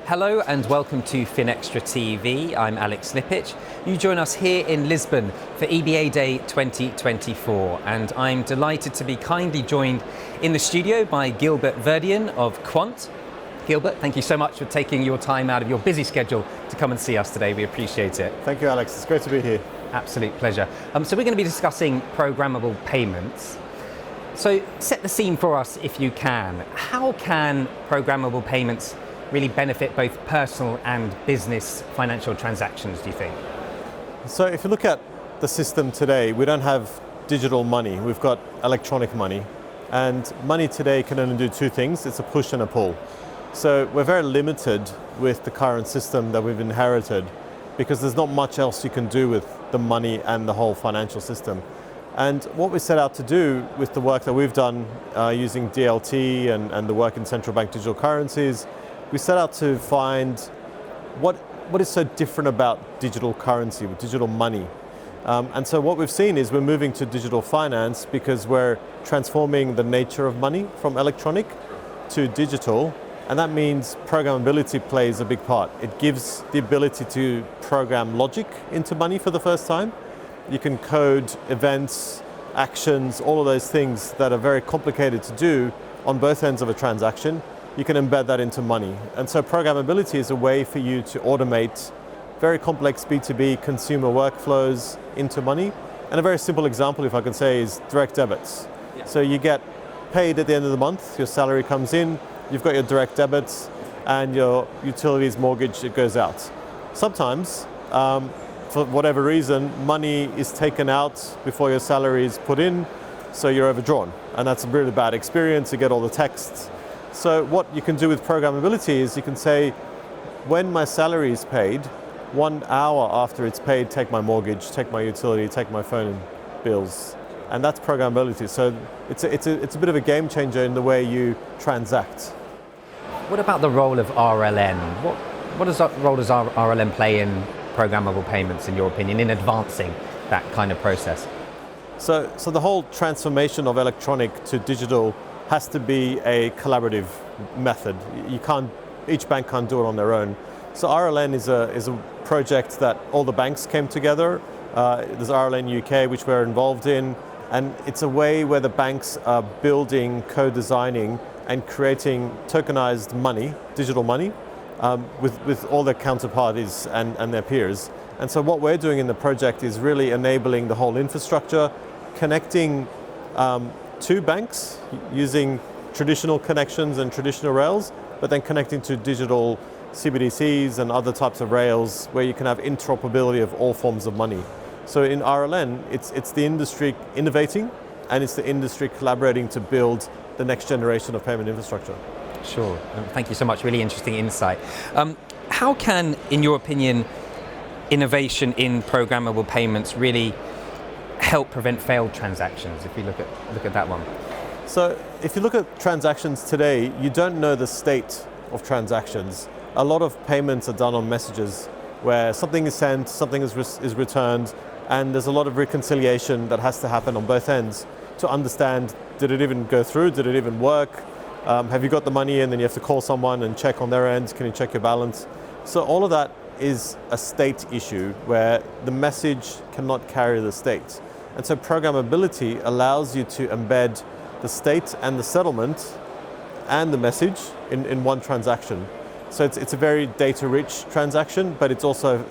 Hello and welcome to Finextra TV. I'm Alex Lippic. You join us here in Lisbon for EBAday 2024, and I'm delighted to be kindly joined in the studio by Gilbert Verdian of Quant. Gilbert, thank you so much for taking your time out of your busy schedule to come and see us today. We appreciate it. Thank you, Alex. It's great to be here. Absolute pleasure. So we're going to be discussing programmable payments. So set the scene for us if you can. How can programmable payments really benefit both personal and business financial transactions, do you think? So if you look at the system today, we don't have digital money. We've got electronic money. And money today can only do two things. It's a push and a pull. So we're very limited with the current system that we've inherited because there's not much else you can do with the money and the whole financial system. And what we set out to do with the work that we've done using DLT and the work in central bank digital currencies, we set out to find what is so different about digital currency, with digital money. And so what we've seen is we're moving to digital finance because we're transforming the nature of money from electronic to digital. And that means programmability plays a big part. It gives the ability to program logic into money for the first time. You can code events, actions, all of those things that are very complicated to do on both ends of a transaction. You can embed that into money. And so programmability is a way for you to automate very complex B2B consumer workflows into money. And a very simple example, if I can say, is direct debits. Yeah. So you get paid at the end of the month, your salary comes in, you've got your direct debits, and your utilities mortgage, it goes out. Sometimes, for whatever reason, money is taken out before your salary is put in, so you're overdrawn. And that's a really bad experience, you get all the texts. So what you can do with programmability is you can say, when my salary is paid, 1 hour after it's paid, take my mortgage, take my utility, take my phone bills. And that's programmability. So it's a bit of a game changer in the way you transact. What about the role of RLN? What role does RLN play in programmable payments, in your opinion, in advancing that kind of process? So the whole transformation of electronic to digital has to be a collaborative method. Each bank can't do it on their own. So RLN is a project that all the banks came together. There's RLN UK, which we're involved in, and it's a way where the banks are building, co-designing, and creating tokenized money, digital money, with all their counterparties and their peers. And so what we're doing in the project is really enabling the whole infrastructure, connecting to banks using traditional connections and traditional rails, but then connecting to digital CBDCs and other types of rails where you can have interoperability of all forms of money. So in RLN, it's the industry innovating and it's the industry collaborating to build the next generation of payment infrastructure. Sure, thank you so much, really interesting insight. How can, in your opinion, innovation in programmable payments really help prevent failed transactions, if we look at that one? So if you look at transactions today, you don't know the state of transactions. A lot of payments are done on messages where something is sent, something is returned, and there's a lot of reconciliation that has to happen on both ends to understand, did it even go through, did it even work? Have you got the money in? Then you have to call someone and check on their end, can you check your balance? So all of that is a state issue where the message cannot carry the state. And so programmability allows you to embed the state and the settlement and the message in one transaction. So it's a very data-rich transaction, but it's also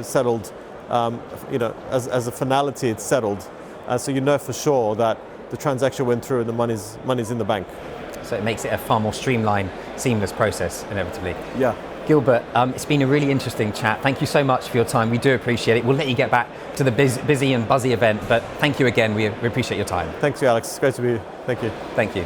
settled. As a finality, it's settled. So you know for sure that the transaction went through and the money's in the bank. So it makes it a far more streamlined, seamless process, inevitably. Yeah. Gilbert, it's been a really interesting chat. Thank you so much for your time. We do appreciate it. We'll let you get back to the busy and buzzy event, but thank you again. We appreciate your time. Thanks, Alex. It's great to be here. Thank you. Thank you.